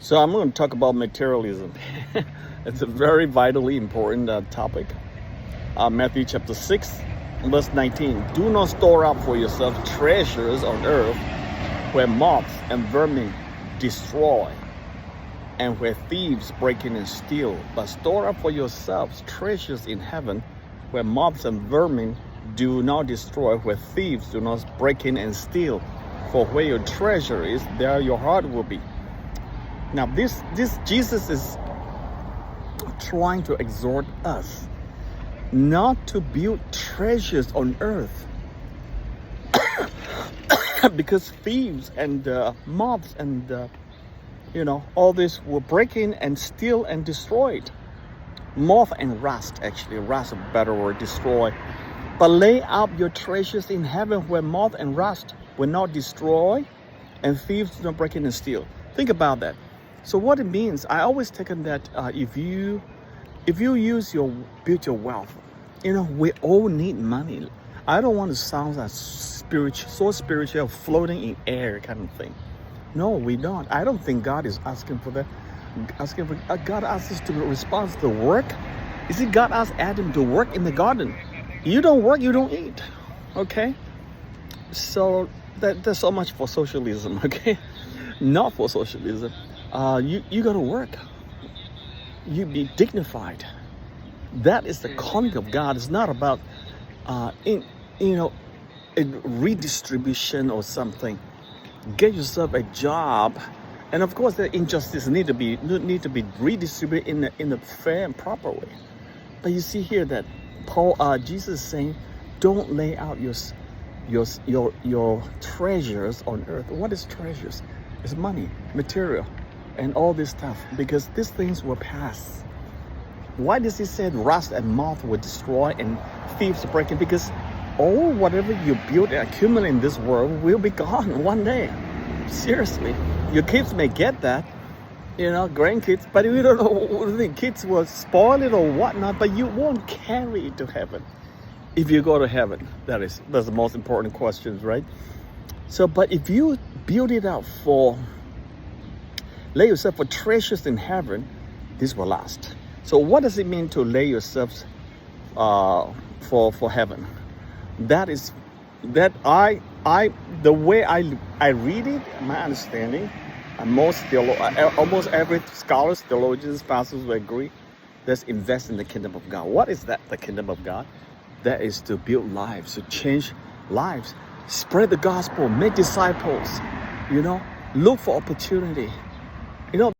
So I'm going to talk about materialism. It's a very vitally important topic. Matthew chapter 6, verse 19. Do not store up for yourself treasures on earth where moths and vermin destroy and where thieves break in and steal. But store up for yourselves treasures in heaven where moths and vermin do not destroy, where thieves do not break in and steal. For where your treasure is, there your heart will be. Now, this Jesus is trying to exhort us not to build treasures on earth because thieves and moths and all this will break in and steal and destroy it. Moth and rust, actually, rust is a better word, destroy. But lay up your treasures in heaven where moth and rust will not destroy and thieves do not break in and steal. Think about that. So what it means, I always taken that if you build your wealth, we all need money. I don't want to sound like so spiritual, floating in air kind of thing. No, we don't. I don't think God is asking for that. God asks us to respond to the work. You see, God asked Adam to work in the garden. You don't work, you don't eat. Okay? So that's so much for socialism, okay? Not for socialism. You got to work. You be dignified. That is the calling of God. It's not about a redistribution or something. Get yourself a job, and of course the injustice need to be redistributed in a fair and proper way. But you see here that Jesus is saying, don't lay out your treasures on earth. What is treasures? It's money, material, and all this stuff, because these things will pass. Why does he say rust and moth will destroy and thieves break in? Because whatever you build and accumulate in this world will be gone one day. Seriously, your kids may get that, grandkids, but we don't know, the kids will spoil it or whatnot, but you won't carry it to heaven. If you go to heaven, that's the most important question, right? So, but if you build it out lay yourself for treasures in heaven, this will last. So what does it mean to lay yourselves for heaven? The way I read it, my understanding, almost every scholars, theologians, pastors will agree, let's invest in the kingdom of God. What is that, the kingdom of God? That is to build lives, to change lives, spread the gospel, make disciples, look for opportunity.